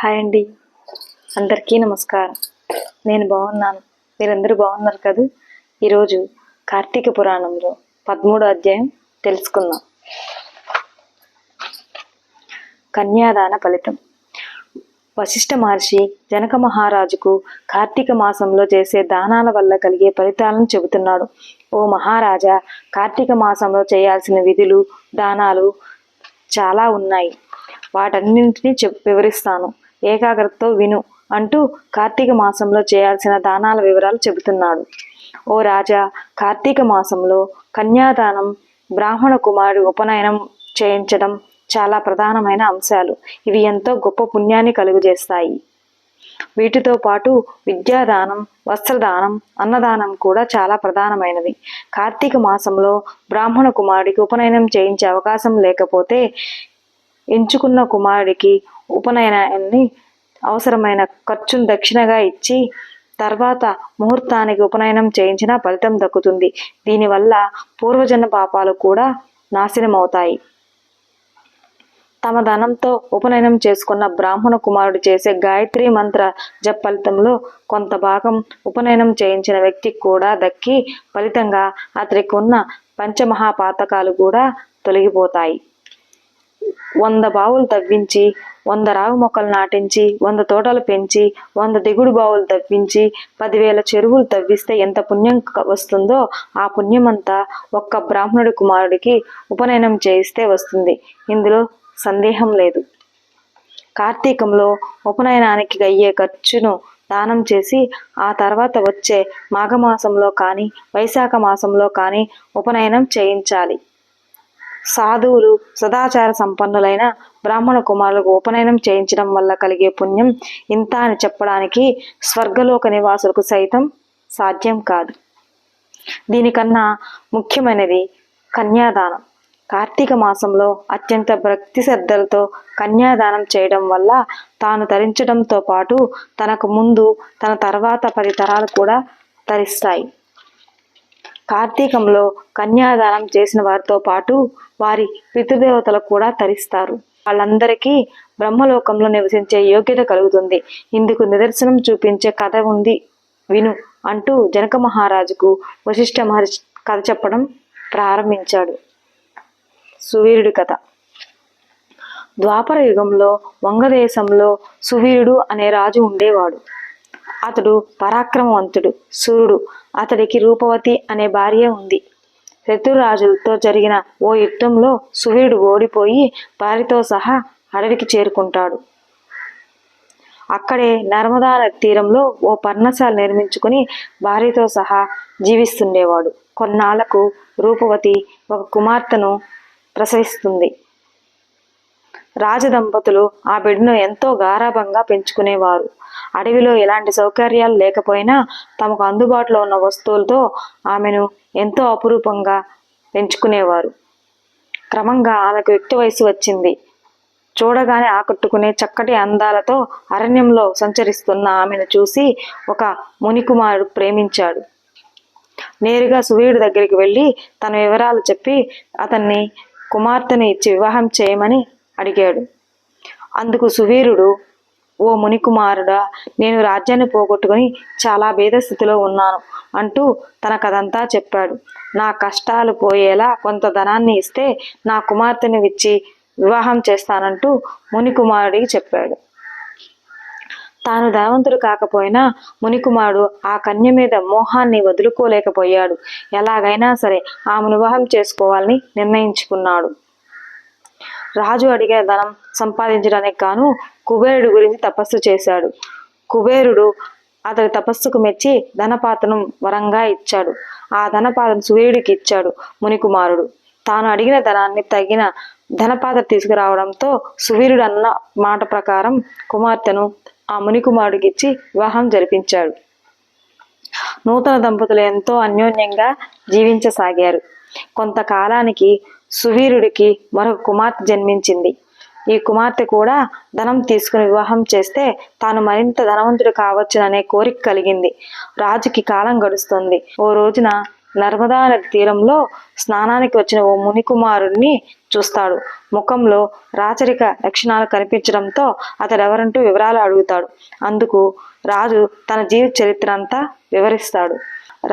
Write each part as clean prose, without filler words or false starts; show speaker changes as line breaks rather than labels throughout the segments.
Hi అండి, అందరికీ నమస్కారం. నేను బాగున్నాను, మీరందరూ బాగున్నారు కదా. ఈరోజు కార్తీక పురాణంలో 13వ అధ్యాయం తెలుసుకుందాం. కన్యాదాన ఫలితం. వశిష్ఠ మహర్షి జనక మహారాజుకు కార్తీక మాసంలో చేసే దానాల వల్ల కలిగే ఫలితాలను చెబుతున్నాడు. ఓ మహారాజా, కార్తీక మాసంలో చేయాల్సిన విధులు దానాలు చాలా ఉన్నాయి. వాటన్నింటినీ వివరిస్తాను, ఏకాగ్రతతో విను అంటూ కార్తీక మాసంలో చేయాల్సిన దానాల వివరాలు చెబుతున్నాడు. ఓ రాజా, కార్తీక మాసంలో కన్యాదానం, బ్రాహ్మణ కుమారుడి ఉపనయనం చేయించడం చాలా ప్రధానమైన అంశాలు. ఇవి ఎంతో గొప్ప పుణ్యాన్ని కలుగజేస్తాయి. వీటితో పాటు విద్యాదానం, వస్త్రదానం, అన్నదానం కూడా చాలా ప్రధానమైనవి. కార్తీక మాసంలో బ్రాహ్మణ కుమారుడికి ఉపనయనం చేయించే అవకాశం లేకపోతే ఎంచుకున్న కుమారుడికి ఉపనయనాన్ని అవసరమైన ఖర్చును దక్షిణగా ఇచ్చి తర్వాత ముహూర్తానికి ఉపనయనం చేయించిన ఫలితం దక్కుతుంది. దీనివల్ల పూర్వజన్మ పాపాలు కూడా నాశనమవుతాయి. తమ ధనంతో ఉపనయనం చేసుకున్న బ్రాహ్మణ కుమారుడు చేసే గాయత్రి మంత్ర జప ఫలితంలో కొంత భాగం ఉపనయనం చేయించిన వ్యక్తికి కూడా దక్కి ఫలితంగా అతడికి ఉన్న పంచమహాపాతకాలు కూడా తొలగిపోతాయి. 100 బావులు తవ్వించి 100 రావి మొక్కలు నాటించి 100 తోటలు పెంచి 100 దిగుడు బావులు తవ్వించి 10,000 చెరువులు తవ్విస్తే ఎంత పుణ్యం వస్తుందో ఆ పుణ్యమంతా ఒక్క బ్రాహ్మణుడి కుమారుడికి ఉపనయనం చేయిస్తే వస్తుంది. ఇందులో సందేహం లేదు. కార్తీకంలో ఉపనయనానికి అయ్యే ఖర్చును దానం చేసి ఆ తర్వాత వచ్చే మాఘమాసంలో కానీ వైశాఖ మాసంలో కానీ ఉపనయనం చేయించాలి. సాధువులు, సదాచార సంపన్నులైన బ్రాహ్మణ కుమారులకు ఉపనయనం చేయించడం వల్ల కలిగే పుణ్యం ఇంత అని చెప్పడానికి స్వర్గలోక నివాసులకు సైతం సాధ్యం కాదు. దీనికన్నా ముఖ్యమైనది కన్యాదానం. కార్తీక మాసంలో అత్యంత భక్తి శ్రద్ధలతో కన్యాదానం చేయడం వల్ల తాను తరించడంతో పాటు తనకు ముందు తన తర్వాత 10 తరాలు కూడా తరిస్తాయి. కార్తీకంలో కన్యాదానం చేసిన వారితో పాటు వారి పితృదేవతలు కూడా తరిస్తారు. వాళ్ళందరికీ బ్రహ్మలోకంలో నివసించే యోగ్యత కలుగుతుంది. ఇందుకు నిదర్శనం చూపించే కథ ఉంది, విను అంటూ జనక మహారాజుకు వశిష్ఠ మహర్షి కథ చెప్పడం ప్రారంభించాడు. సువీరుడి కథ. ద్వాపర యుగంలో వంగదేశంలో సువీరుడు అనే రాజు ఉండేవాడు. అతడు పరాక్రమవంతుడు, సూర్యుడు. అతడికి రూపవతి అనే భార్య ఉంది. శత్రురాజులతో జరిగిన ఓ యుద్ధంలో సువీరుడు ఓడిపోయి భార్యతో సహా అడవికి చేరుకుంటాడు. అక్కడే నర్మదా నది తీరంలో ఓ పర్ణశాల నిర్మించుకుని భార్యతో సహా జీవిస్తుండేవాడు. కొన్నాళ్లకు రూపవతి ఒక కుమార్తెను ప్రసవిస్తుంది. రాజదంపతులు ఆ బిడ్డను ఎంతో గారాభంగా పెంచుకునేవారు. అడవిలో ఎలాంటి సౌకర్యాలు లేకపోయినా తమకు అందుబాటులో ఉన్న వస్తువులతో ఆమెను ఎంతో అపురూపంగా పెంచుకునేవారు. క్రమంగా ఆమెకు యుక్త వయసు వచ్చింది. చూడగానే ఆకట్టుకునే చక్కటి అందాలతో అరణ్యంలో సంచరిస్తున్న ఆమెను చూసి ఒక మునికుమారుడు ప్రేమించాడు. నేరుగా సువీరుడి దగ్గరికి వెళ్ళి తన వివరాలు చెప్పి అతన్ని కుమార్తెను ఇచ్చి వివాహం చేయమని అడిగాడు. అందుకు సువీరుడు, ఓ మునికుమారుడా, నేను రాజ్యాన్ని పోగొట్టుకుని చాలా భేద స్థితిలో ఉన్నాను అంటూ తన కథంతా చెప్పాడు. నా కష్టాలు పోయేలా కొంత ధనాన్ని ఇస్తే నా కుమార్తెను ఇచ్చి వివాహం చేస్తానంటూ మునికుమారుడికి చెప్పాడు. తాను ధనవంతుడు కాకపోయినా మునికుమారుడు ఆ కన్య మీద మోహాన్ని వదులుకోలేకపోయాడు. ఎలాగైనా సరే ఆమెను వివాహం చేసుకోవాలని నిర్ణయించుకున్నాడు. రాజు అడిగిన ధనం సంపాదించడానికి గాను కుబేరుడు గురించి తపస్సు చేశాడు. కుబేరుడు అతడి తపస్సుకు మెచ్చి ధనపాత్రను వరంగా ఇచ్చాడు. ఆ ధనపాత్రను సూర్యుడికి ఇచ్చాడు మునికుమారుడు. తాను అడిగిన ధనాన్ని తగిన ధనపాత్ర తీసుకురావడంతో సువీరుడు అన్న మాట ప్రకారం కుమార్తెను ఆ మునికుమారుడికి ఇచ్చి వివాహం జరిపించాడు. నూతన దంపతులు ఎంతో అన్యోన్యంగా జీవించసాగారు. కొంతకాలానికి సువీరుడికి మరొక కుమార్తె జన్మించింది. ఈ కుమార్తె కూడా ధనం తీసుకుని వివాహం చేస్తే తాను మరింత ధనవంతుడు కావచ్చుననే కోరిక కలిగింది. రాజుకి కాలం గడుస్తుంది. ఓ రోజున నర్మదా నది తీరంలో స్నానానికి వచ్చిన ఓ మునికుమారుడిని చూస్తాడు. ముఖంలో రాచరిక లక్షణాలు కనిపించడంతో అతడెవరంటూ వివరాలు అడుగుతాడు. అందుకు రాజు తన జీవిత చరిత్ర అంతా వివరిస్తాడు.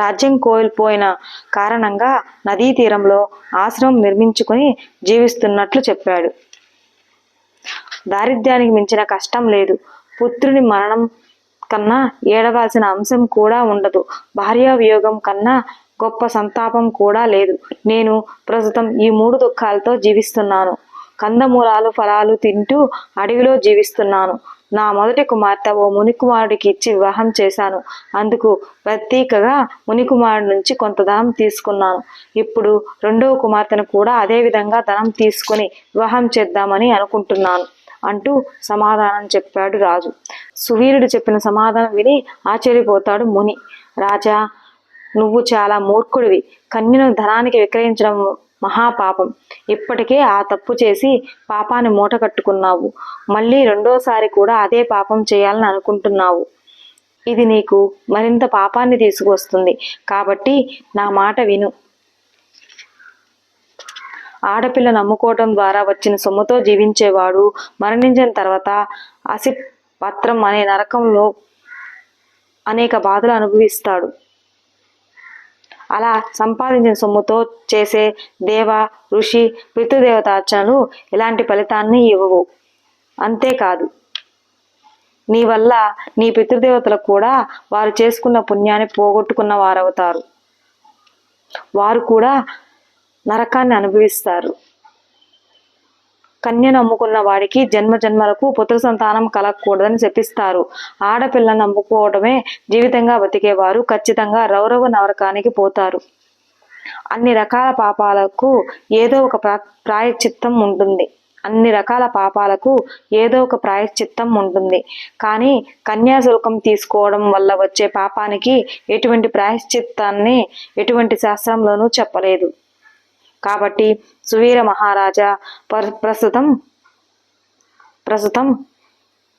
రాజ్యం కోల్పోయిన కారణంగా నదీ తీరంలో ఆశ్రమం నిర్మించుకుని జీవిస్తున్నట్లు చెప్పాడు. దారిద్ర్యానికి మించిన కష్టం లేదు. పుత్రుని మరణం కన్నా ఏడవాల్సిన అంశం కూడా ఉండదు. భార్యా వియోగం కన్నా గొప్ప సంతాపం కూడా లేదు. నేను ప్రస్తుతం ఈ 3 దుఃఖాలతో జీవిస్తున్నాను. కందమూలాలు ఫలాలు తింటూ అడవిలో జీవిస్తున్నాను. నా మొదటి కుమార్తె ఓ మునికుమారుడికి ఇచ్చి వివాహం చేశాను. అందుకు ప్రతీకగా మునికుమారుడి నుంచి కొంత ధనం తీసుకున్నాను. ఇప్పుడు రెండవ కుమార్తెను కూడా అదే విధంగా ధనం తీసుకుని వివాహం చేద్దామని అనుకుంటున్నాను అంటూ సమాధానం చెప్పాడు రాజు. సువీరుడు చెప్పిన సమాధానం విని ఆశ్చర్యపోతాడు ముని. రాజా, నువ్వు చాలా మూర్ఖుడివి. కన్యను ధనానికి విక్రయించడం మహాపాపం. ఇప్పటికే ఆ తప్పు చేసి పాపాన్ని మూట కట్టుకున్నావు. మళ్ళీ రెండోసారి కూడా అదే పాపం చేయాలని అనుకుంటున్నావు. ఇది నీకు మరింత పాపాన్ని తీసుకువస్తుంది. కాబట్టి నా మాట విను. ఆడపిల్ల నమ్ముకోవటం ద్వారా వచ్చిన సొమ్ముతో జీవించేవాడు మరణించిన తర్వాత అసిపత్రం అనే నరకంలో అనేక బాధలు అనుభవిస్తాడు. అలా సంపాదించిన సొమ్ముతో చేసే దేవ, ఋషి, పితృదేవతార్చనలు ఇలాంటి ఫలితాన్ని ఇవ్వవు. అంతేకాదు, నీ వల్ల నీ పితృదేవతలకు కూడా వారు చేసుకున్న పుణ్యాన్ని పోగొట్టుకున్న వారవుతారు. వారు కూడా నరకాన్ని అనుభవిస్తారు. కన్యను నమ్ముకున్న వాడికి జన్మ జన్మలకు పుత్ర సంతానం కలగకూడదని చెప్పిస్తారు. ఆడపిల్లను నమ్ముకోవడమే జీవితంగా బతికేవారు ఖచ్చితంగా రౌరవ నరకానికి పోతారు. అన్ని రకాల పాపాలకు ఏదో ఒక ప్రాయశ్చిత్తం ఉంటుంది. కానీ కన్యాశుల్కం తీసుకోవడం వల్ల వచ్చే పాపానికి ఎటువంటి ప్రాయశ్చిత్తాన్ని ఎటువంటి శాస్త్రంలోనూ చెప్పలేదు. కాబట్టి సువీర మహారాజా, ప్రస్తుతం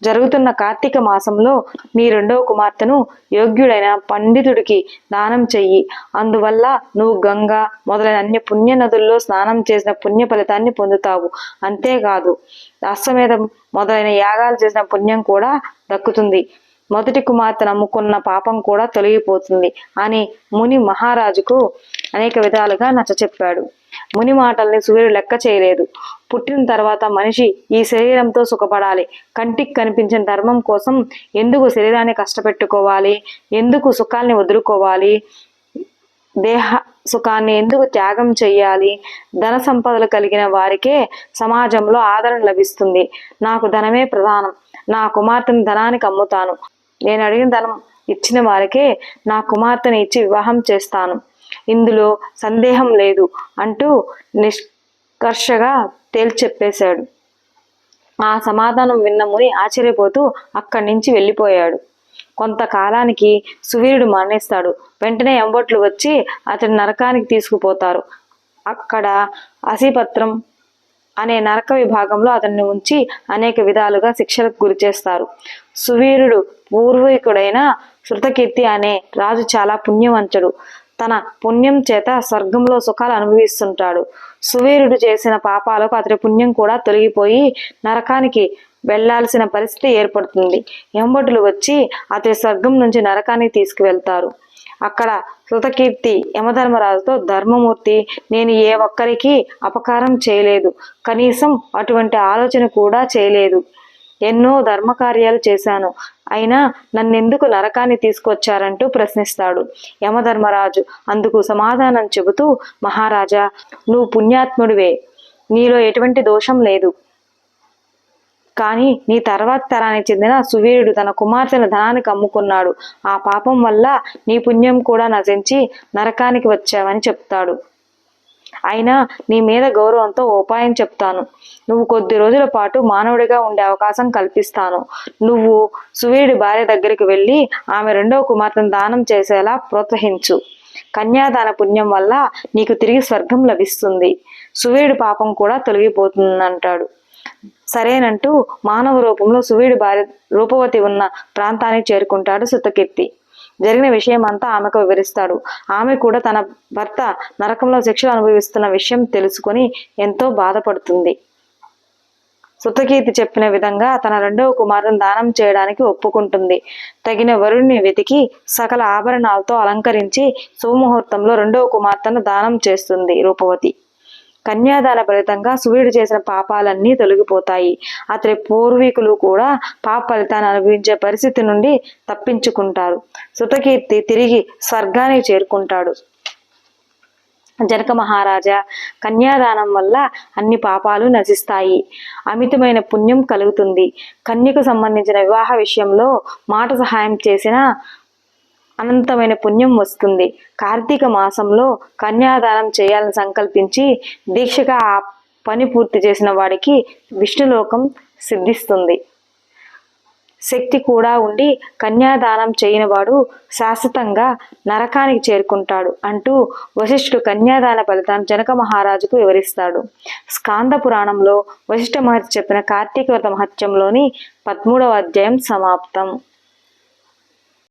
జరుగుతున్న కార్తీక మాసంలో నీ రెండవ కుమార్తెను యోగ్యుడైన పండితుడికి దానం చెయ్యి. అందువల్ల నువ్వు గంగా మొదలైన అన్ని పుణ్య నదుల్లో స్నానం చేసిన పుణ్య ఫలితాన్ని పొందుతావు. అంతేకాదు, అశ్వమేధం మొదలైన యాగాలు చేసిన పుణ్యం కూడా దక్కుతుంది. మొదటి కుమార్తె నమ్ముకున్న పాపం కూడా తొలగిపోతుంది అని ముని మహారాజుకు అనేక విధాలుగా నచ్చచెప్పాడు. ముని మాటల్ని సూర్యుడు లెక్క చేయలేదు. పుట్టిన తర్వాత మనిషి ఈ శరీరంతో సుఖపడాలి. కంటికి కనిపించిన ధర్మం కోసం ఎందుకు శరీరాన్ని కష్టపెట్టుకోవాలి? ఎందుకు సుఖాల్ని వదులుకోవాలి? దేహ సుఖాన్ని ఎందుకు త్యాగం చెయ్యాలి? ధన సంపదలు కలిగిన వారికే సమాజంలో ఆదరణ లభిస్తుంది. నాకు ధనమే ప్రధానం. నా కుమార్తెను ధనానికి అమ్ముతాను. నేను అడిగిన ధనం ఇచ్చిన వారికే నా కుమార్తెను ఇచ్చి వివాహం చేస్తాను. ఇందులో సందేహం లేదు అంటూ నిష్కర్షగా తేల్చెప్పేశాడు. ఆ సమాధానం విన్న ముని ఆశ్చర్యపోతూ అక్కడి నుంచి వెళ్ళిపోయాడు. కొంతకాలానికి సువీరుడు మరణిస్తాడు. వెంటనే ఎంబొట్లు వచ్చి అతడి నరకానికి తీసుకుపోతారు. అక్కడ అసిపత్రం అనే నరక విభాగంలో అతన్ని ఉంచి అనేక విధాలుగా శిక్షలకు గురి చేస్తారు. సువీరుడు పూర్వీకుడైన శృతకీర్తి అనే రాజు చాలా పుణ్యవంతుడు. తన పుణ్యం చేత స్వర్గంలో సుఖాలు అనుభవిస్తుంటాడు. సువీరుడు చేసిన పాపాలకు అతడి పుణ్యం కూడా తొలగిపోయి నరకానికి వెళ్లాల్సిన పరిస్థితి ఏర్పడుతుంది. ఎంబటులు వచ్చి అతడి స్వర్గం నుంచి నరకానికి తీసుకువెళ్తారు. అక్కడ శృతకీర్తి యమధర్మరాజుతో, ధర్మమూర్తి, నేను ఏ ఒక్కరికి అపకారం చేయలేదు. కనీసం అటువంటి ఆలోచన కూడా చేయలేదు. ఎన్నో ధర్మకార్యాలు చేశాను. అయినా నన్నెందుకు నరకాన్ని తీసుకొచ్చారంటూ ప్రశ్నిస్తాడు. యమధర్మరాజు అందుకు సమాధానం చెబుతూ, మహారాజా, నువ్వు పుణ్యాత్ముడివే. నీలో ఎటువంటి దోషం లేదు. కానీ నీ తర్వాత తరానికి చెందిన సువీరుడు తన కుమార్తెను ధనానికి అమ్ముకున్నాడు. ఆ పాపం వల్ల నీ పుణ్యం కూడా నశించి నరకానికి వచ్చావని చెప్తాడు. అయినా నీ మీద గౌరవంతో ఉపాయం చెప్తాను. నువ్వు కొద్ది రోజుల పాటు మానవుడిగా ఉండే అవకాశం కల్పిస్తాను. నువ్వు సువీరుడి భార్య దగ్గరికి వెళ్ళి ఆమె రెండవ కుమార్తెను దానం చేసేలా ప్రోత్సహించు. కన్యాదాన పుణ్యం వల్ల నీకు తిరిగి స్వర్గం లభిస్తుంది. సువీరుడి పాపం కూడా తొలగిపోతుందంటాడు. సరేనంటూ మానవ రూపంలో సువీరుడి భార్య రూపవతి ఉన్న ప్రాంతానికి చేరుకుంటాడు శృతకీర్తి. జరిగిన విషయం అంతా ఆమెకు వివరిస్తాడు. ఆమె కూడా తన భర్త నరకంలో శిక్షలు అనుభవిస్తున్న విషయం తెలుసుకొని ఎంతో బాధపడుతుంది. శృతకీర్తి చెప్పిన విధంగా తన రెండవ కుమారుని దానం చేయడానికి ఒప్పుకుంటుంది. తగిన వరుణ్ణి వెతికి సకల ఆభరణాలతో అలంకరించి శుభముహూర్తంలో రెండవ కుమార్తెను దానం చేస్తుంది రూపవతి. కన్యాదాన ఫలితంగా సూర్యుడు చేసిన పాపాలన్నీ తొలగిపోతాయి. అతని పూర్వీకులు కూడా పాప ఫలితాన్ని అనుభవించే పరిస్థితి నుండి తప్పించుకుంటారు. శృతకీర్తి తిరిగి స్వర్గానికి చేరుకుంటాడు. జనక మహారాజా, కన్యాదానం వల్ల అన్ని పాపాలు నశిస్తాయి, అమితమైన పుణ్యం కలుగుతుంది. కన్యకు సంబంధించిన వివాహ విషయంలో మాట సహాయం చేసిన అనంతమైన పుణ్యం వస్తుంది. కార్తీక మాసంలో కన్యాదానం చేయాలని సంకల్పించి దీక్షగా ఆ పని పూర్తి చేసిన వాడికి విష్ణులోకం సిద్ధిస్తుంది. శక్తి కూడా ఉండి కన్యాదానం చేయని వాడు శాశ్వతంగా నరకానికి చేరుకుంటాడు అంటూ వశిష్ఠుడు కన్యాదాన ఫలితాన్ని జనక మహారాజుకు వివరిస్తాడు. స్కాంద పురాణంలో వశిష్ఠ మహర్షి చెప్పిన కార్తీక వ్రత మహత్యంలోని 13వ అధ్యాయం సమాప్తం.